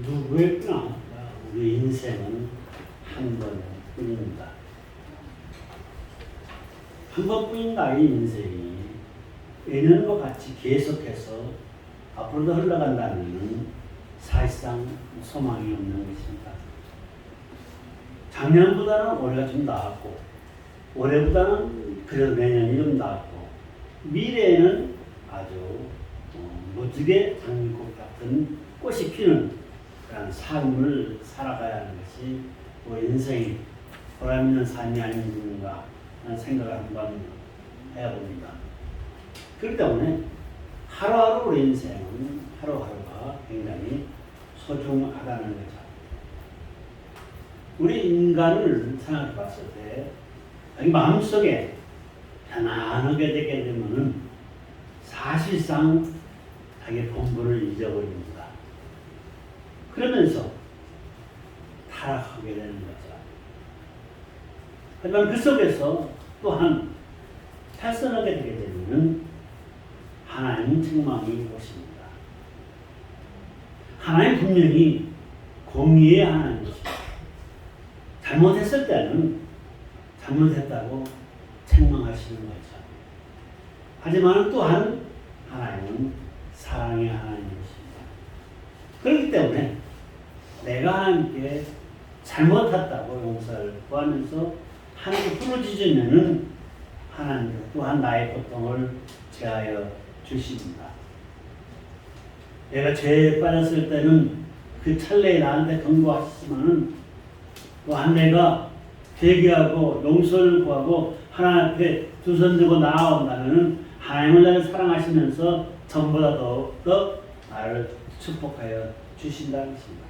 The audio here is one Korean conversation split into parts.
누구였구나. 우리 인생은 한 번뿐입니다. 한 번뿐인가 이 인생이 예년과 같이 계속해서 앞으로도 흘러간다면 사실상 소망이 없는 것입니다. 작년보다는 올해가 좀 나았고 올해보다는 그래도 내년이 좀 나았고 미래에는 아주 무지개 장미꽃 같은 꽃이 피는 그런 삶을 살아가야 하는 것이 우리 인생이 보람 있는 삶이 아닌가 하는 생각을 한번 해봅니다. 그렇기 때문에 하루하루 우리 인생은 하루하루가 굉장히 소중하다는 거죠. 우리 인간을 생각해 봤을 때 마음속에 편안하게 되게 되면은 사실상 자기 본분을 잊어버립니다. 그러면서 타락하게 되는 거죠. 하지만 그 속에서 또한 탈선하게 되게 되면 하나님 책망이 오십니다. 하나님 분명히 공의의 하나님이십니다. 잘못했을 때는 잘못했다고 책망하시는 거죠. 하지만 또한 하나님은 사랑의 하나님이십니다. 그렇기 때문에 내가 하나님께 잘못했다고 용서를 구하면서 하나님께 부르짖으면은 하나님께서 또한 나의 고통을 제하여 주십니다. 내가 죄에 빠졌을 때는 그 찰나에 나한테 경고하시지만은 또한 내가 회개하고 용서를 구하고 하나님 앞에 두 손 들고 나아온다면은 하나님을 나를 사랑하시면서 전보다 더 나를 축복하여 주신다는 것입니다.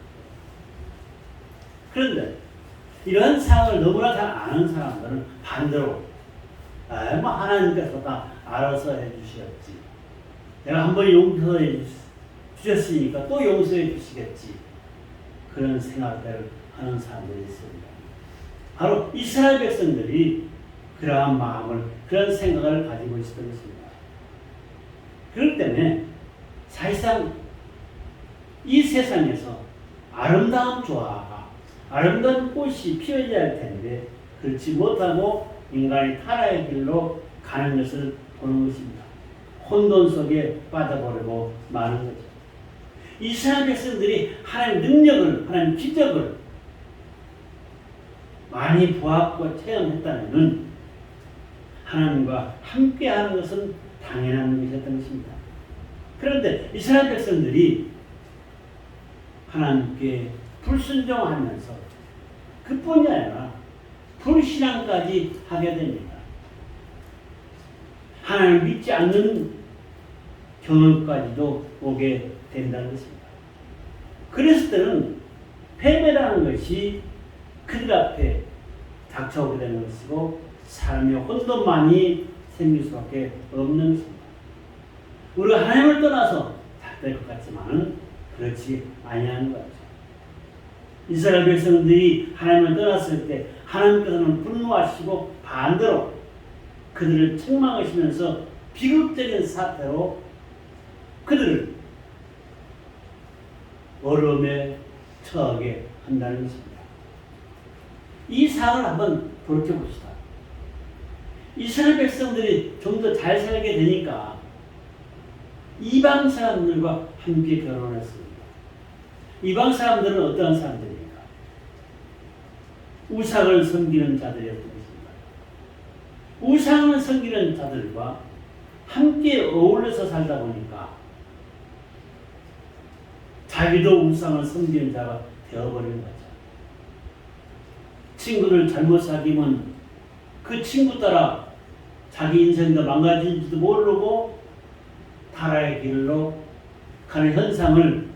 그런데 이러한 상황을 너무나 잘 아는 사람들은 반대로 하나님께서 다 알아서 해주시겠지. 내가 한번 용서해 주셨으니까 또 용서해 주시겠지. 그런 생각들을 하는 사람들이 있습니다. 바로 이스라엘 백성들이 그러한 마음을, 그런 생각을 가지고 있었던 것입니다. 그렇기 때문에 사실상 이 세상에서 아름다운 조화가, 아름다운 꽃이 피어져야 할 텐데 그렇지 못하고 인간이 타락의 길로 가는 것을 보는 것입니다. 혼돈 속에 빠져버리고 마는 거죠. 이스라엘 백성들이 하나님 능력을, 하나님 기적을 많이 보았고 체험했다면 하나님과 함께하는 것은 당연한 것이었던 것입니다. 그런데 이스라엘 백성들이 하나님께 불순종하면서 그뿐이 아니라 불신앙까지 하게 됩니다. 하나님을 믿지 않는 경험까지도 오게 된다는 것입니다. 그랬을 때는 패배라는 것이 그들 앞에 닥쳐오게 되는 것이고 삶의 혼돈만이 생길 수밖에 없는 것입니다. 우리가 하나님을 떠나서 잘 될 것 같지만 그렇지 아니하는 거죠. 이스라엘 백성들이 하나님을 떠났을 때 하나님께서는 분노하시고 반대로 그들을 책망하시면서 비극적인 사태로 그들을 어려움에 처하게 한다는 것입니다. 이 사안을 한번 돌이켜봅시다. 이스라엘 백성들이 좀 더 잘 살게 되니까 이방 사람들과 함께 결혼했습니다. 이방 사람들은 어떠한 사람들입니까? 우상을 섬기는 자들이었던 것입니다. 우상을 섬기는 자들과 함께 어울려서 살다 보니까 자기도 우상을 섬기는 자가 되어버리는 거죠. 친구를 잘못 사귀면 그 친구 따라 자기 인생도 망가진지도 모르고 타락의 길로 가는 현상을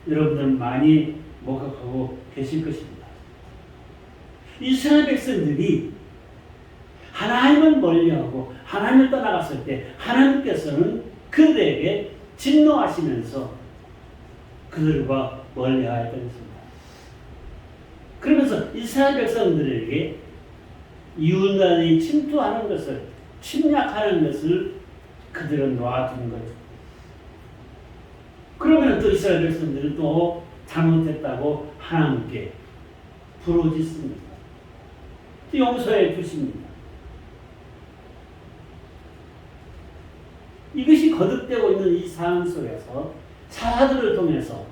여러분들 많이 목격하고 계실 것입니다. 이스라엘 백성들이 하나님을 멀리하고 하나님을 떠나갔을 때 하나님께서는 그들에게 진노하시면서 그들과 멀리하였던 것입니다. 그러면서 이스라엘 백성들에게 이웃나라에 침투하는 것을, 침략하는 것을 그들은 놔둔 거죠. 그러면 또 이스라엘 백성들은 또 잘못했다고 하나님께 부르짖습니다. 용서해 주십니다. 이것이 거듭되고 있는 이 상황 속에서 사사들을 통해서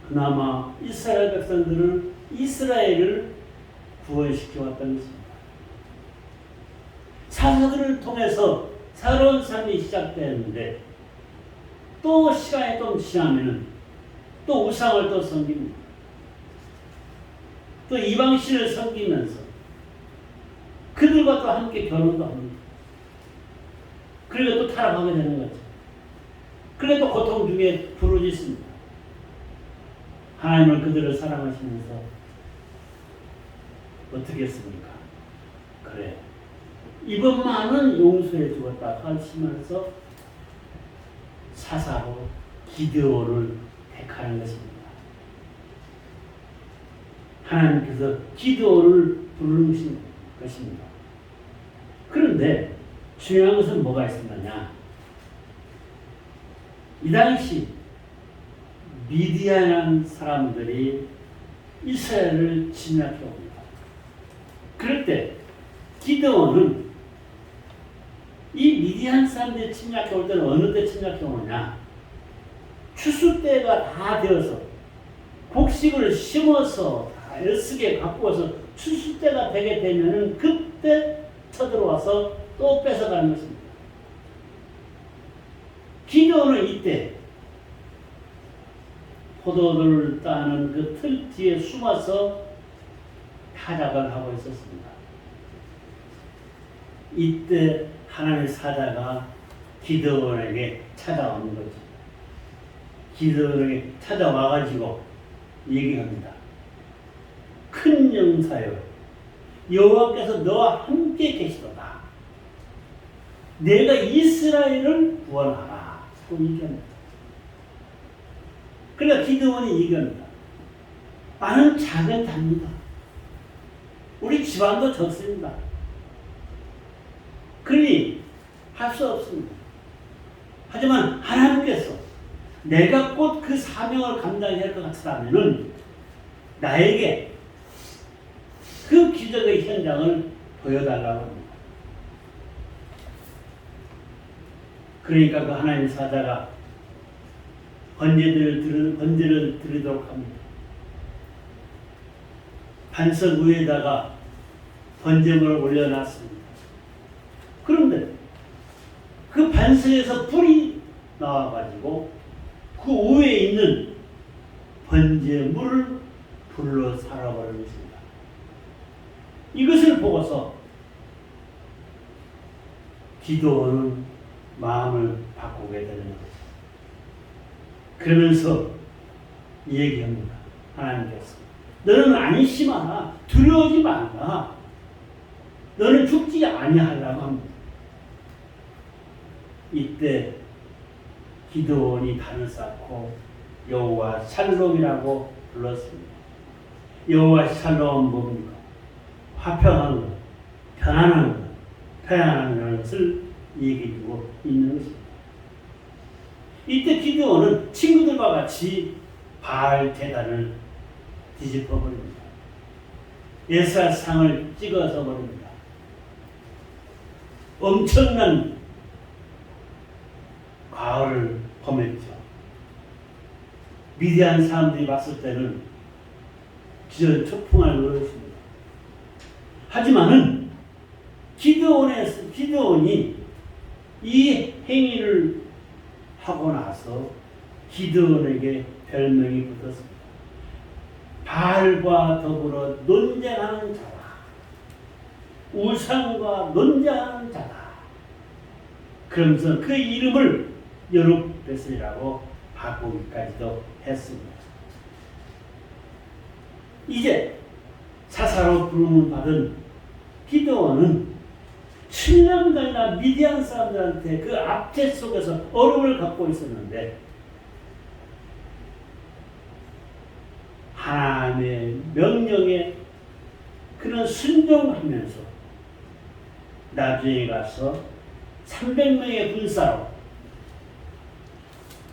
그나마 이스라엘 백성들을 이스라엘을 구원시켜 왔다는 것입니다. 사사들을 통해서 새로운 삶이 시작되었는데 또 시간이 좀 지나면은 또 우상을 또 섬깁니다. 또 이방신을 섬기면서 그들과 또 함께 결혼도 합니다. 그리고 또 타락하게 되는 거죠. 그래도 고통 중에 부르짖습니다. 하나님은 그들을 사랑하시면서 어떻게 했습니까? 그래, 이번만은 용서해 주었다 하시면서 사사로 기드온을 택하는 것입니다. 하나님께서 기드온을 부르는 것입니다. 그런데 중요한 것은 뭐가 있었느냐? 이 당시 미디안 사람들이 이스라엘을 침략해 옵니다. 그럴 때 기드온은 이 미디안 사람들이 침략해 올 때는 어느 때 침략해 오느냐? 추수 때가 다 되어서 곡식을 심어서 다 애쓰게 갖고 와서 추수 때가 되게 되면은 그때 쳐들어와서 또 뺏어가는 것입니다. 기드온은 이때 포도를 따는 그 틀 뒤에 숨어서 타작을 하고 있었습니다. 이때 하나님의 사자가 기드온에게 찾아오는 거죠. 기드온에게 찾아와가지고 얘기합니다. 큰 용사여, 여호와께서 너와 함께 계시도다. 내가 이스라엘을 구원하라. 또 얘기합니다. 그러니까 기드온이 얘기합니다. 나는 작은 자입니다. 우리 집안도 적습니다. 그러니 할 수 없습니다. 하지만 하나님께서 내가 곧 그 사명을 감당해야 할 것 같으라면 나에게 그 기적의 현장을 보여달라고 합니다. 그러니까 그 하나님의 사자가 번제를 드리도록 합니다. 반석 위에다가 번제물을 올려놨습니다. 그런데 그 반석에서 불이 나와가지고 그 위에 있는 번제물을 불로 살아버리는 것입니다. 이것을 보고서 기드온은 마음을 바꾸게 되는 것입니다. 그러면서 얘기합니다. 하나님께서 너는 안심하라, 두려워하지 말라, 너는 죽지 아니하려고 합니다. 이때 기드온이 단을 쌓고 여호와 샬롬이라고 불렀습니다. 여호와 샬롬은 뭡니까? 화평한 것, 편안한 것, 편안한 것을 얘기해주고 있는 것입니다. 이때 기드온은 친구들과 같이 바알 제단을 뒤집어 버립니다. 에스라 상을 찍어서 버립니다. 엄청난 과오를 범했죠. 미디안 사람들이 봤을 때는 기절초풍할 노릇입니다. 하지만은 기드온이 이 행위를 하고 나서 기드온에게 별명이 붙었습니다. 바알과 더불어 논쟁하는 자다. 우상과 논쟁하는 자다. 그러면서 그 이름을 여룹베슬이라고 바꾸기까지도 했습니다. 이제 사사로 부름을 받은 기드온은 7년간이나 미디안 사람들한테 그 압제 속에서 어려움을 갖고 있었는데 하나님의 명령에 그는 순종하면서 나중에 가서 300명의 군사로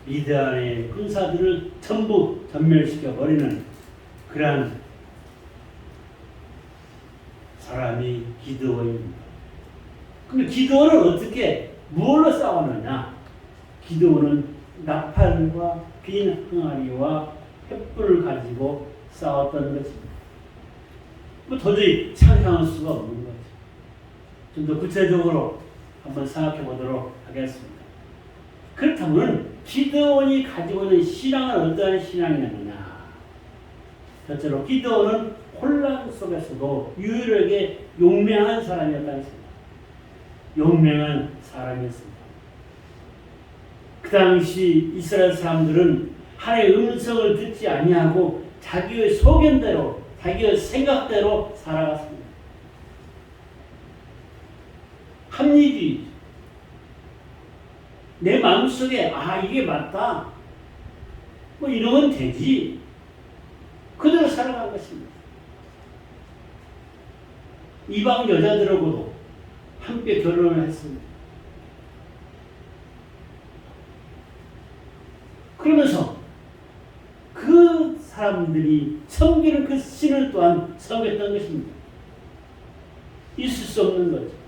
미디안의 군사들을 전부 전멸시켜 버리는 그러한 사람이 기드온입니다. 그럼 기드온은 어떻게 무엇로 싸우느냐? 기드온은 나팔과 빈 항아리와 횃불을 가지고 싸웠던 것입니다. 도저히 상상할 수가 없는 거죠. 좀 더 구체적으로 한번 생각해 보도록 하겠습니다. 그렇다면 기드온이 가지고 있는 신앙은 어떠한 신앙이었느냐? 첫째로 기드온은 혼란 속에서도 유일하게 용맹한 사람이었다는 것입니다. 용맹한 사람이었습니다. 그 당시 이스라엘 사람들은 하나님의 음성을 듣지 아니하고 자기의 소견대로, 자기의 생각대로 살아갔습니다. 합리주의. 내 마음속에 이게 맞다. 뭐 이러면 되지. 그대로 살아간 것입니다. 이방 여자들하고도 함께 결혼을 했습니다. 그러면서 그 사람들이 섬기는 그 신을 또한 섬겼던 것입니다. 있을 수 없는 거죠.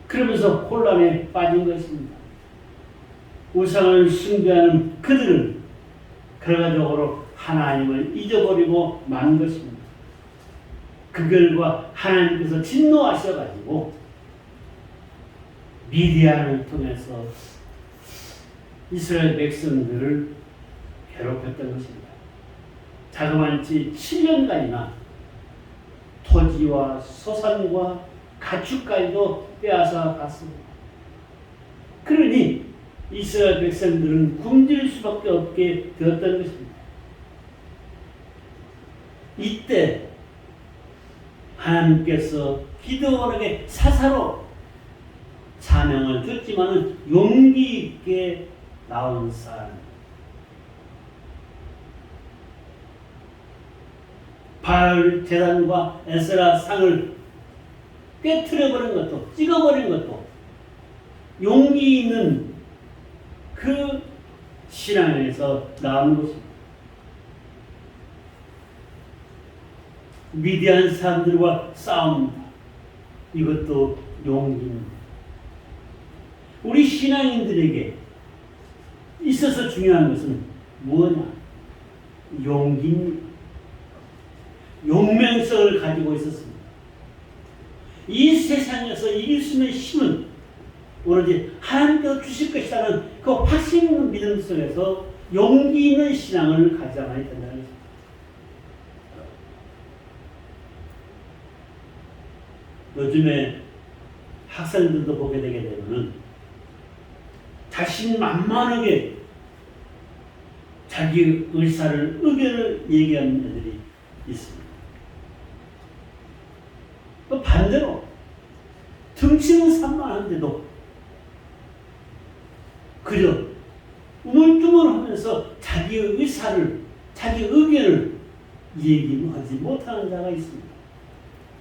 그러면서 혼란에 빠진 것입니다. 우상을 숭배하는 그들은 결과적으로 하나님을 잊어버리고 만 것입니다. 그 결과 하나님께서 진노하셔가지고 미디안을 통해서 이스라엘 백성들을 괴롭혔던 것입니다. 자그마치 7년간이나 토지와 소산과 가축까지도 빼앗아 갔습니다. 그러니 이스라엘 백성들은 굶질 수밖에 없게 되었던 것입니다. 이때 하나님께서 기드온에게 사사로 사명을 줬지만은 용기 있게 나온 사람, 바알 제단과 에스라 상을 깨트려버린 것도, 찍어버린 것도 용기 있는 그 신앙에서 나온 것입니다. 미디안 사람들과 싸웁니다. 이것도 용기입니다. 우리 신앙인들에게 있어서 중요한 것은 뭐냐? 용기입니다. 용맹성을 가지고 있었습니다. 이 세상에서 이길 수 있는 힘은 오로지 하나님께서 주실 것이라는 그 확신 있는 믿음 속에서 용기 있는 신앙을 가져야만 된다는 것입니다. 요즘에 학생들도 보게 되게 되면은 자신만만하게 자기 의사를, 의견을 얘기하는 애들이 있습니다. 또 반대로 등치는 산만한데도 그저 우물쭈물하면서 자기의 의사를, 자기 의견을 얘기하지 못하는 자가 있습니다.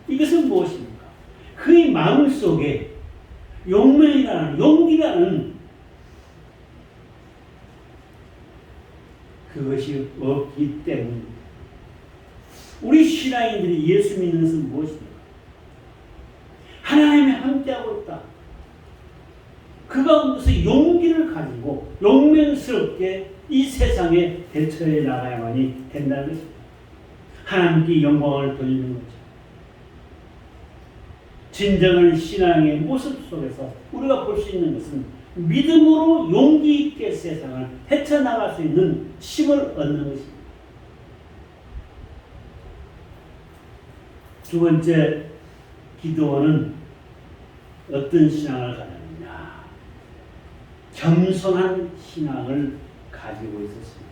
이것은 무엇입니까? 그의 마음속에 용맹이라는, 용기라는 그것이 없기 때문입니다. 우리 신앙인들이 예수 믿는 것은 무엇입니까? 하나님이 함께하고 있다. 그 가운데서 용기를 가지고 용맹스럽게 이 세상에 대처해 나가야만이 된다는 것입니다. 하나님께 영광을 돌리는 거죠. 진정한 신앙의 모습 속에서 우리가 볼 수 있는 것은 믿음으로 용기 있게 세상을 헤쳐나갈 수 있는 힘을 얻는 것입니다. 두 번째, 기드온은 어떤 신앙을 가졌느냐? 겸손한 신앙을 가지고 있었습니다.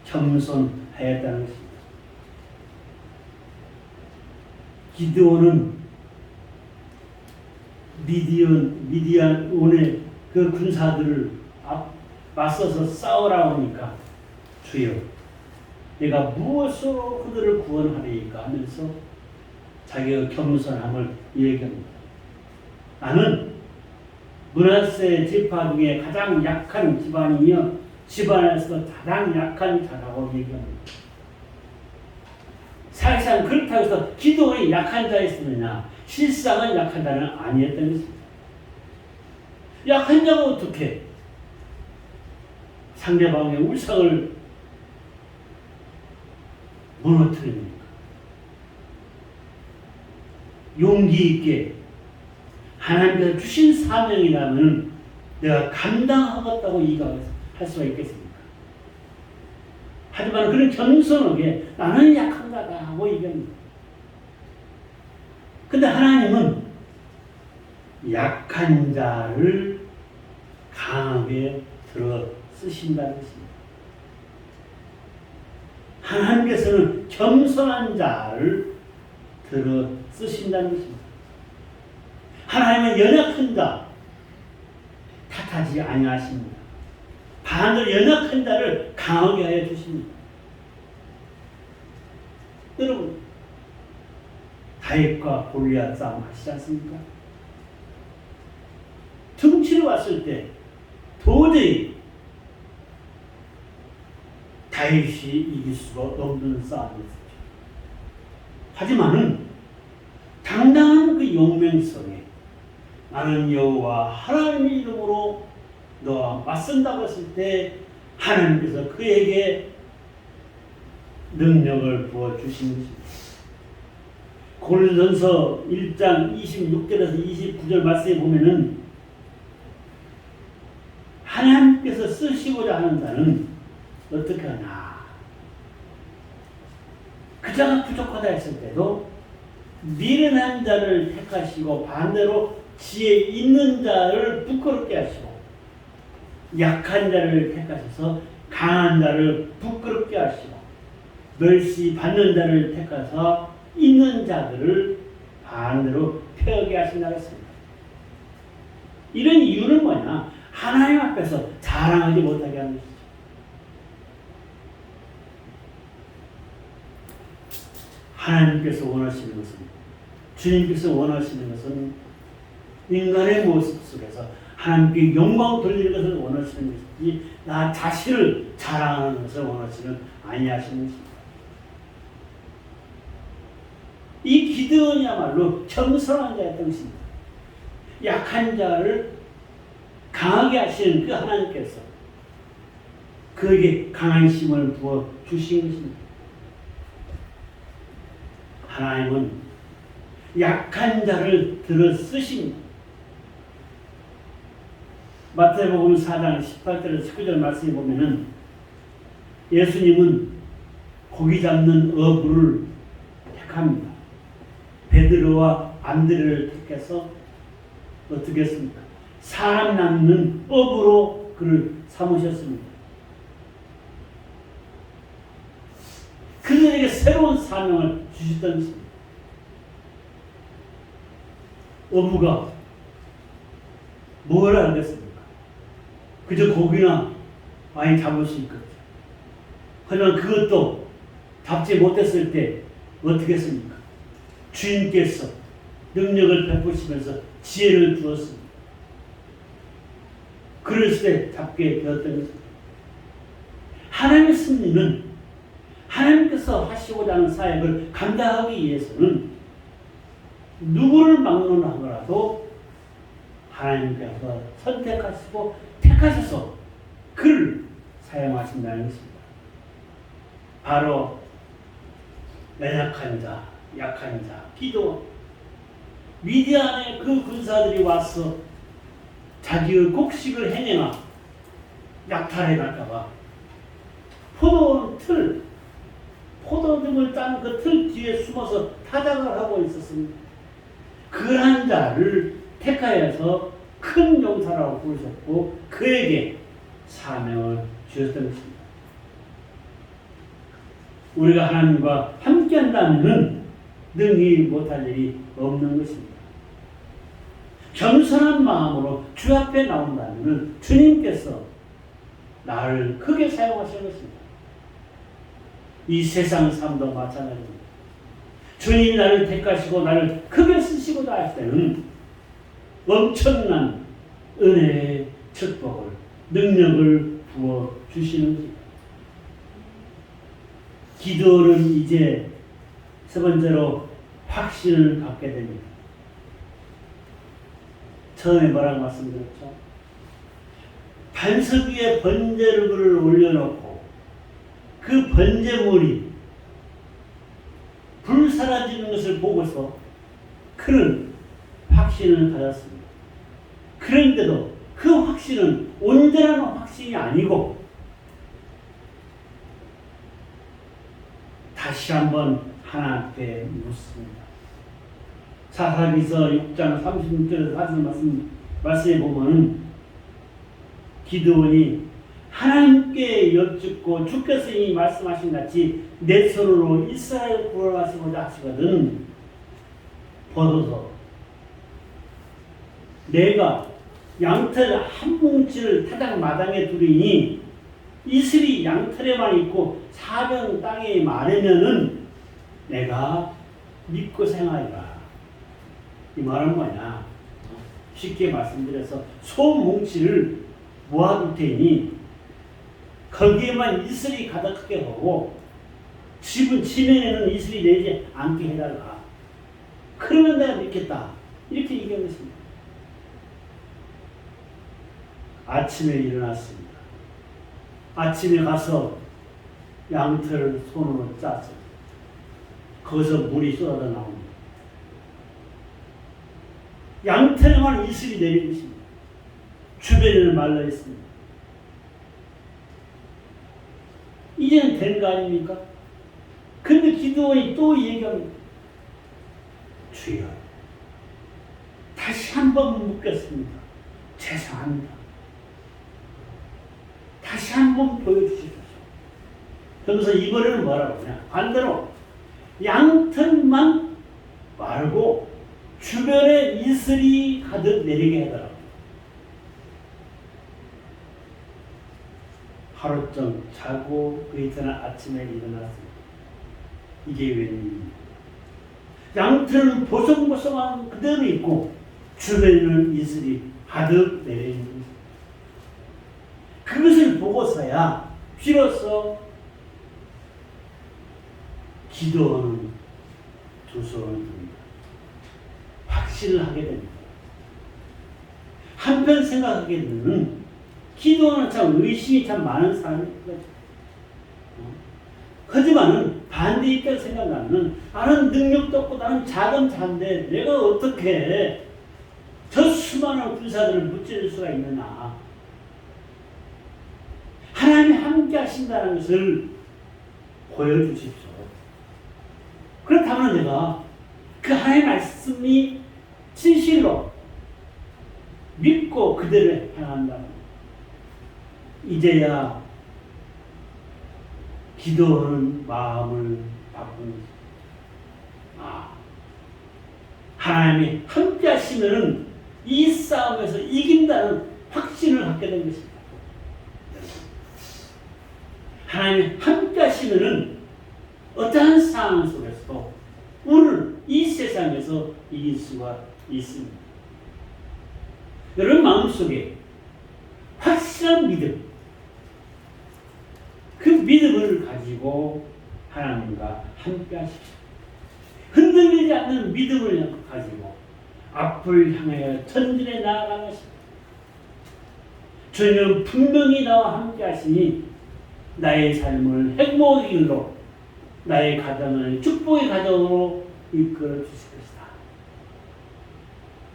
겸손하였다는 것입니다. 기드온은 미디안 온의 그 군사들을 맞서서 싸우라 하니까 주여 내가 무엇으로 그들을 구원하리까 하면서 자기의 겸손함을 얘기합니다. 나는 므낫세 지파 중에 가장 약한 집안이며 집안에서 가장 약한 자라고 얘기합니다. 사실상 그렇다고 해서 기도에 약한 자였으느냐? 실상은 약한 자는 아니었던 것입니다. 약한 자가 어떻게 상대방의 울상을 무너뜨립니까? 용기 있게 하나님께서 주신 사명이라면 내가 감당하겠다고 이야기할 수가 있겠습니까? 하지만 그런 겸손하게 나는 약한 자다 하고 얘기합니다. 근데 하나님은 약한 자를 강하게 들어 쓰신다는 것입니다. 하나님께서는 겸손한 자를 들어 쓰신다는 것입니다. 하나님은 연약한 자 탓하지 아니하십니다. 반대로 연약한 자를 강하게 하여 주십니다. 여러분, 다윗과 골리앗 싸움 하시지 않습니까? 등치로 왔을 때 도저히 다윗이 이길 수가 없는 싸움이었죠. 하지만은 당당한 그 용맹성에 나는 여호와 하나님의 이름으로 너와 맞선다고 했을 때 하나님께서 그에게 능력을 부어주신 것입니다. 고린도전서 1장 26절에서 29절 말씀에 보면은 하나님께서 쓰시고자 하는 자는 어떻게 하냐? 그 자가 부족하다 했을 때도 미련한 자를 택하시고 반대로 지혜 있는 자를 부끄럽게 하시고 약한 자를 택하셔서 강한 자를 부끄럽게 하시고 멸시 받는 자를 택하서 있는 자들을 반대로 폐하게 하신다고 했습니다. 이런 이유는 뭐냐? 하나님 앞에서 자랑하지 못하게 하는 것이죠. 하나님께서 원하시는 것은, 주님께서 원하시는 것은 인간의 모습 속에서 하나님께 영광 돌리는 것을 원하시는 것이지 나 자신을 자랑하는 것을 원하시는 아니하시는 것입니다. 이 기드온이야말로 겸손한 자였던 것입니다. 약한 자를 강하게 하시는 그 하나님께서 그에게 강한 힘을 부어 주신 것입니다. 하나님은 약한 자를 들어 쓰십니다. 마태복음 4장 18절에서 19절 말씀에 보면은 예수님은 고기 잡는 어부를 택합니다. 베드로와 안드레를 택해서 어떻게 했습니까? 사람 낚는 어부로 그를 삼으셨습니다. 그들에게 새로운 사명을 주셨던 것입니다. 어부가 뭘 알겠습니까? 그저 고기나 많이 잡을 수 있거든요. 하지만 그것도 잡지 못했을 때 어떻게 했습니까? 주인께서 능력을 베푸시면서 지혜를 주었습니다. 그랬을 때 잡게 되었던 것입니다. 하나님의 승리는 하나님께서 하시고자 하는 사역을 감당하기 위해서는 누구를 막론하더라도 하나님께서 선택하시고 택하셔서 그를 사용하신다는 것입니다. 바로 연약한 자, 약한 자, 기도원. 미디안의 그 군사들이 와서 자기의 곡식을 행해나 약탈해 갈까봐 포도등을 짠 그 틀 뒤에 숨어서 타작을 하고 있었습니다. 그러한 자를 택하여서 큰 용사라고 부르셨고 그에게 사명을 주셨던 것입니다. 우리가 하나님과 함께 한다면 능히 못할 일이 없는 것입니다. 겸손한 마음으로 주 앞에 나온다면 주님께서 나를 크게 사용하실 것입니다. 이 세상 삶도 마찬가지입니다. 주님이 나를 택하시고 나를 크게 쓰시고자 할 때는 엄청난 은혜의 축복을, 능력을 부어 주시는 것입니다. 기도는 이제 세 번째로 확신을 갖게 됩니다. 처음에 뭐라고 말씀드렸죠? 반석 위에 번제물을 올려놓고 그 번제물이 불사라지는 것을 보고서 그는 확신을 가졌습니다. 그런데도 그 확신은 온전한 확신이 아니고 다시 한번 하나님께 묻습니다. 사사기서 6장 36절에서 하시는 말씀에 보면 기드온이 하나님께 여쭙고 주께서 이미 말씀하신 같이 내 손으로 이스라엘 구원하시고자 하시거든 보소서 내가 양털 한 뭉치를 타작 마당에 두리니 이슬이 양털에만 있고 사병 땅에 많으면은 내가 믿고 생하리라. 이 말은 뭐냐? 쉽게 말씀드려서 소 뭉치를 모아둘 테니 거기에만 이슬이 가득하게 하고 집은 지면에는 이슬이 내지 않게 해달라. 그러면 내가 믿겠다. 이렇게 얘기한 것입니다. 아침에 일어났습니다. 아침에 가서 양털을 손으로 짜서 거기서 물이 쏟아져 나옵니다. 양털에만 이슬이 내린 것입니다. 주변에는 말라 있습니다. 이제는 된 거 아닙니까? 근데 기드온이 또 얘기합니다. 주여, 다시 한번 묻겠습니다. 죄송합니다. 다시 한번 보여주십시오. 그러면서 이번에는 뭐라고 하냐? 반대로 양털만 말고 주변에 이슬이 가득 내리게 해달라고. 하루쯤 자고 그 이튿날 아침에 일어났습니다. 이게 웬일입니까? 양털은 보송보송한 그대로 있고 주변에는 이슬이 가득 내리는 것입니다. 그것을 보고서야 비로소 기도하는 두 손을 듭니다. 확신을 하게 됩니다. 한편 생각하게 되는 기도하는 참 의심이 참 많은 사람입니다. 하지만은 반대 입장에서 생각하면 나는 능력도 없고 나는 작은 자인데 내가 어떻게 저 수많은 군사들을 무찌를 수가 있느냐. 하나님이 함께 하신다는 것을 보여주십시오. 그렇다면 내가 그 하나님의 말씀이 진실로 믿고 그대로 행한다면 이제야 기도하는 마음을 바꾸는 하나님이 함께 하시면 이 싸움에서 이긴다는 확신을 갖게 된 것입니다. 하나님이 함께 하시면 어떠한 상황 속에서도 오늘 이 세상에서 이길 수가 있습니다. 여러분 마음속에 확실한 믿음, 그 믿음을 가지고 하나님과 함께 하십시오. 흔들리지 않는 믿음을 가지고 앞을 향하여 전진해 나아가는 것입니다. 주님은 분명히 나와 함께 하시니 나의 삶을 행복의 길로, 나의 가정을 축복의 가정으로 이끌어 주실 것이다.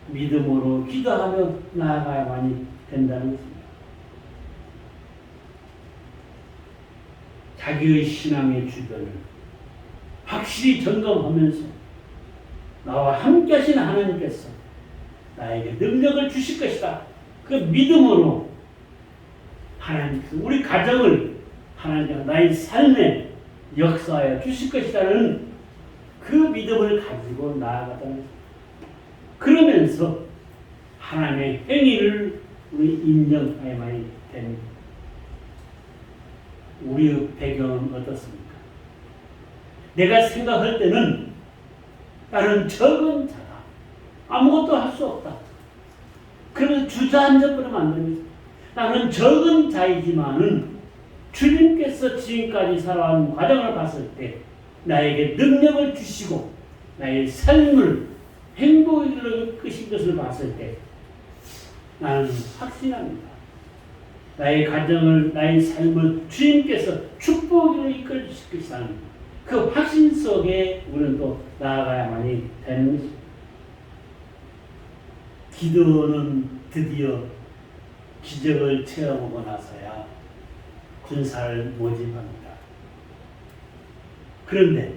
믿음으로 기도하며 나아가야만이 된다는 것입니다. 자기의 신앙의 주변을 확실히 점검하면서 나와 함께 하시는 하나님께서 나에게 능력을 주실 것이다. 그 믿음으로 하나님께서 우리 가정을 하나님께서 나의 삶에 역사하여 주실 것이라는 그 믿음을 가지고 나아가다는 것입니다. 그러면서 하나님의 행위를 우리 인정해야만이 됩니다. 우리의 배경은 어떻습니까? 내가 생각할 때는 나는 적은 자다. 아무것도 할 수 없다. 그래서 주저앉아버리면 안 됩니다. 나는 적은 자이지만은 주님께서 지금까지 살아온 과정을 봤을 때 나에게 능력을 주시고 나의 삶을 행복으로 이끄신 것을 봤을 때 나는 확신합니다. 나의 가정을, 나의 삶을 주님께서 축복으로 이끌어 주실 것이라는 그 확신 속에 우리는 또 나아가야만이 되는 것입니다. 기도는 드디어 기적을 체험하고 나서야 군사를 모집합니다. 그런데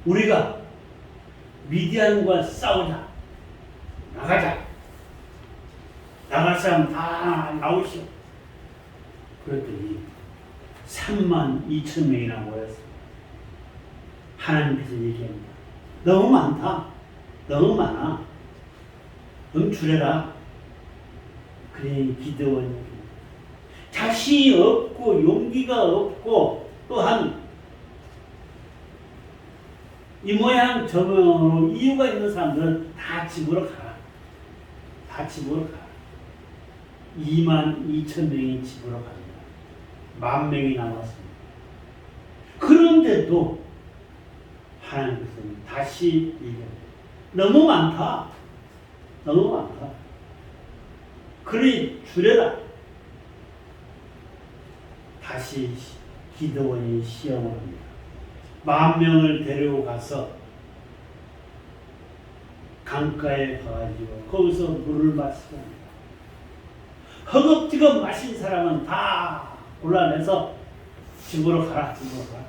우리가 미디안과 싸우자. 나가자. 나갈 사람 다 나오시오. 그랬더니 32,000명이나 모였습니다. 하나님께서 얘기합니다. 너무 많다. 너무 많아. 좀 줄여라. 그래 기도원 자신이 없고 용기가 없고 또한 이 모양 저 모양으로 이유가 있는 사람들은 다 집으로 가라. 다 집으로 가라. 22,000명이 집으로 갑니다. 10,000명이 남았습니다. 그런데도 하나님께서는 다시 얘기합니다. 너무 많다. 너무 많다. 그래 줄여라. 다시 기도원이 시험을 합니다. 10,000명을 데리고 가서 강가에 가가지고 거기서 물을 마시게 합니다. 허겁지겁 마신 사람은 다 골라내서 집으로 가라. 집으로 가라.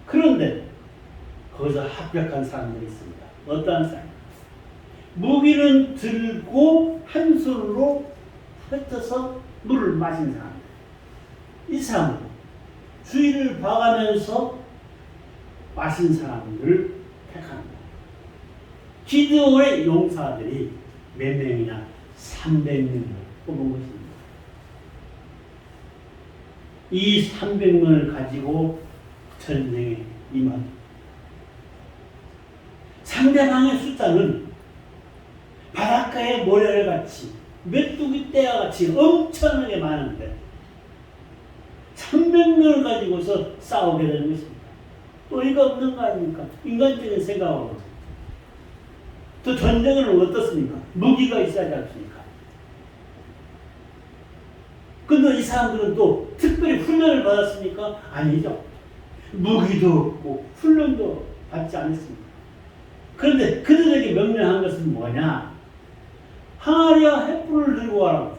그런데 거기서 합격한 사람들이 있습니다. 어떠한 사람? 무기는 들고 한 손으로 흩어서 물을 마신 사람들. 이 사람은 주위를 봐가면서 마신 사람들을 택합니다. 기드온의 용사들이 몇 명이나 300명을 뽑은 것입니다. 이 300명을 가지고 전쟁에 임한 상대방의 숫자는 바닷가의 모래같이 메뚜기 떼와 같이 엄청나게 많은데 300명을 가지고서 싸우게 되는 것입니다. 어이가 없는 거 아닙니까? 인간적인 생각으로. 또 전쟁은 어떻습니까? 무기가 있어야지 않습니까? 근데 이 사람들은 또 특별히 훈련을 받았습니까? 아니죠. 무기도 없고 훈련도 받지 않았습니다. 그런데 그들에게 명령한 것은 뭐냐? 항아리와 횃불을 들고 와라.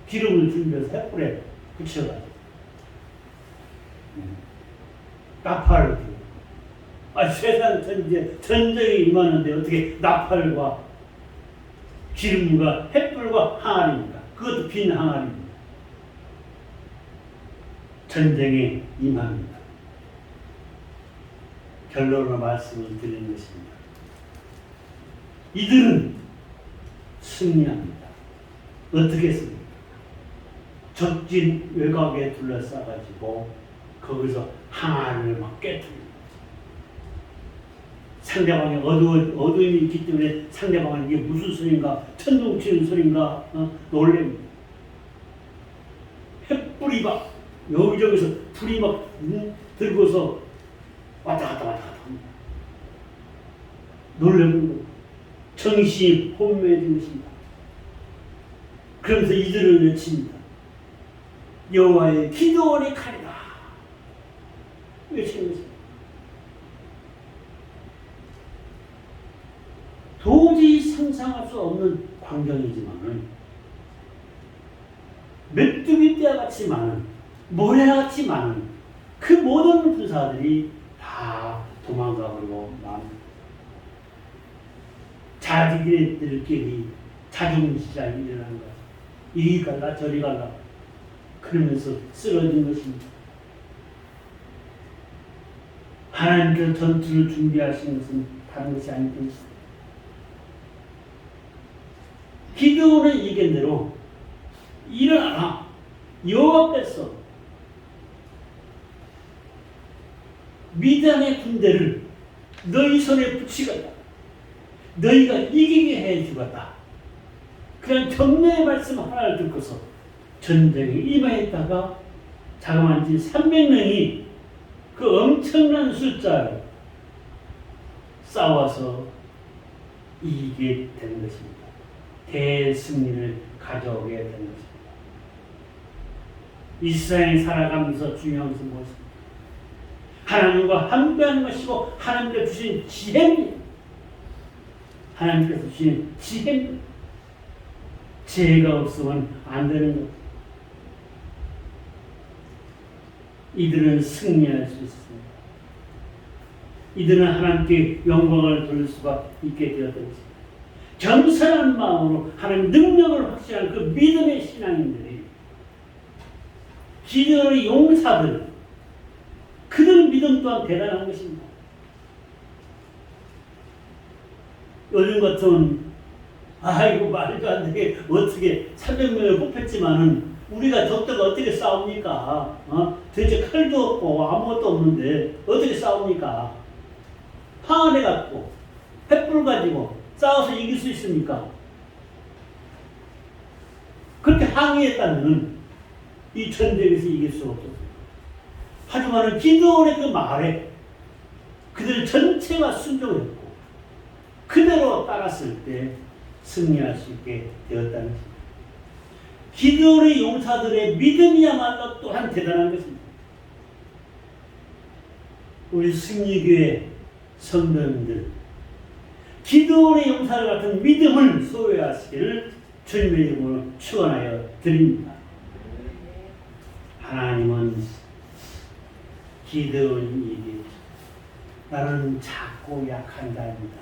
기름을 준비해서 횃불에 붙여가지고 나팔을 들고 세상 전쟁이 임하는데 어떻게 나팔과 기름과 횃불과 항아리입니까? 그것도 빈 항아리입니다. 전쟁에 임합니다. 결론으로 말씀을 드리는 것입니다. 이들은 승리합니다. 어떻게 했습니까? 적진 외곽에 둘러싸가지고 거기서 항아리를 막 깨뜨립니다. 상대방이 어두움이 있기 때문에 상대방은 이게 무슨 소리인가, 천둥 치는 소리인가 놀랍니다. 횃불이 막 여기저기서 불이 막 들고서 왔다 갔다 합니다. 놀라는 거. 정신이 혼미해진 것입니다. 그러면서 이들을 외칩니다. 여호와의 기도원의 칼이다. 외치는 것입니다. 도저히 상상할 수 없는 광경이지만은 메뚜기 떼와 같이 많은 모래같이 많은 그 모든 군사들이 다 도망가버리고 맙니다. 자기들끼리 자중지장이 일어나는 거야. 이리 갈라 저리 갈라 그러면서 쓰러진 것입니다. 하나님께서 전투를 준비하신 것은 다른 것이 아니고 기드온의 의견대로 일어나라. 여호와께서 미디안의 군대를 너희 손에 붙이겠다. 너희가 이기게 해주겠다. 그냥 격려의 말씀 하나를 듣고서 전쟁에 임하였다가 자그마치 300명이 그 엄청난 숫자로 싸워서 이기게 된 것입니다. 대승리를 가져오게 된 것입니다. 이 세상에 살아가면서 중요한 것은 무엇입니까? 하나님과 함께하는 것이고 하나님께서 주신 지혜입니다. 하나님께서 주신 지혜입니다. 지혜가 없으면 안 되는 것. 이들은 승리할 수 있습니다. 이들은 하나님께 영광을 돌릴 수가 있게 되었던 것입니다. 겸손한 마음으로 하나님 능력을 확신하는 그 믿음의 신앙인들이 기도의 용사들, 그들 믿음 또한 대단한 것입니다. 요즘 같은 아이고 말도 안 되게 어떻게 300명을 뽑혔지만은 우리가 적대가 어떻게 싸웁니까? 도대체 칼도 없고 아무것도 없는데 어떻게 싸웁니까? 항아리 갖고 횃불 가지고 싸워서 이길 수 있습니까? 그렇게 항의했다면 이 전쟁에서 이길 수 없었습니다. 하지만 기도원의 그 말에 그들 전체가 순종했고 그대로 따랐을 때 승리할 수 있게 되었다는 것입니다. 기도원의 용사들의 믿음이야말로 또한 대단한 것입니다. 우리 승리교회 성도님들 기도원의 용사들 같은 믿음을 소유하시기를 주님의 이름으로 축원하여 드립니다. 하나님은 기도원에게 나는 작고 약한 자입니다.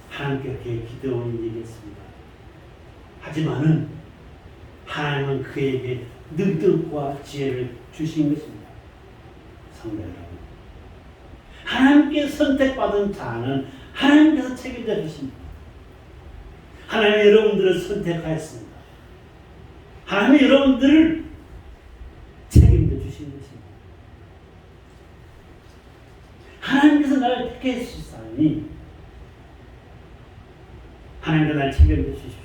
하나님께 기도원이 얘기했습니다. 하지만은 하나님은 그에게 능력과 지혜를 주신 것입니다. 성도 여러분, 하나님께 선택받은 자는 하나님께서 책임져 주십니다. 하나님이 여러분들을 선택하였습니다. 하나님이 여러분들을 책임져 주신 것입니다. 하나님께서 나를 택해 주시사니 하나님께서 나를 책임져 주십시오.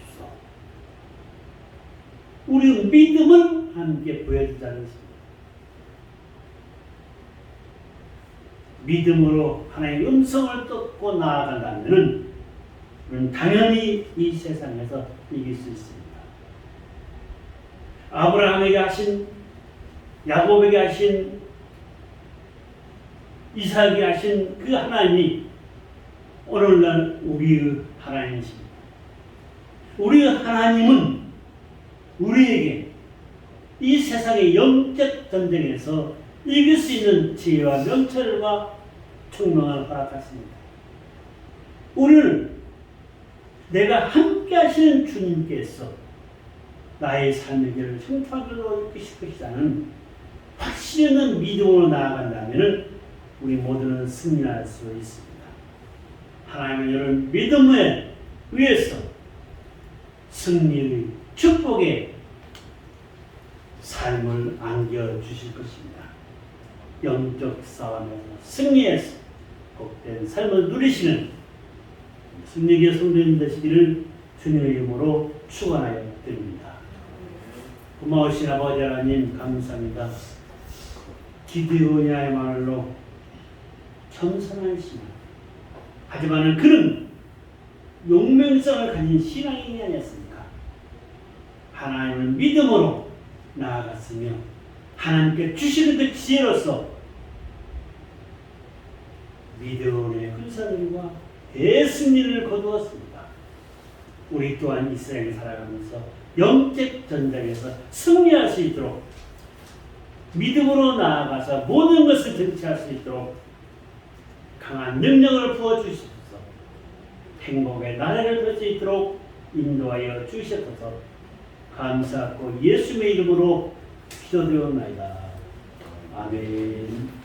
우리 믿음은 하나님께 보여주자는 것입니다. 믿음으로 하나님의 음성을 듣고 나아간다면 우리는 당연히 이 세상에서 이길 수 있습니다. 아브라함에게 하신, 야곱에게 하신, 이삭에게 하신 그 하나님이 오늘날 우리의 하나님이십니다. 우리의 하나님은 우리에게 이 세상의 영적 전쟁에서 이길 수 있는 지혜와 명철과 총명을 허락하십니다. 우리는 내가 함께 하시는 주님께서 나의 삶의 길을 형통하게 이끌실 것이라는 확신 있는 믿음으로 나아간다면 우리 모두는 승리할 수 있습니다. 하나님은 이런 믿음에 의해서 승리의 축복의 삶을 안겨주실 것입니다. 영적 싸움에서 승리해서 복된 삶을 누리시는 승리의 성도님 되시기를 주님의 이름으로 축원하여 드립니다. 고마우신 아버지 하나님 감사합니다. 기드온이야말로 겸손한 신앙, 하지만 그는 용맹성을 가진 신앙인이 아니었습니까? 하나님을 믿음으로 나아갔으며 하나님께 주시는 그 지혜로서 미디온의 군사들과 대승리를 거두었습니다. 우리 또한 이 세상에 살아가면서 영적 전쟁에서 승리할 수 있도록 믿음으로 나아가서 모든 것을 쟁취할 수 있도록 강한 능력을 부어주시옵소서. 행복의 나라를 펼 수 있도록 인도하여 주시옵소서. 감사하고 예수의 이름으로 기도드리옵나이다. 아멘.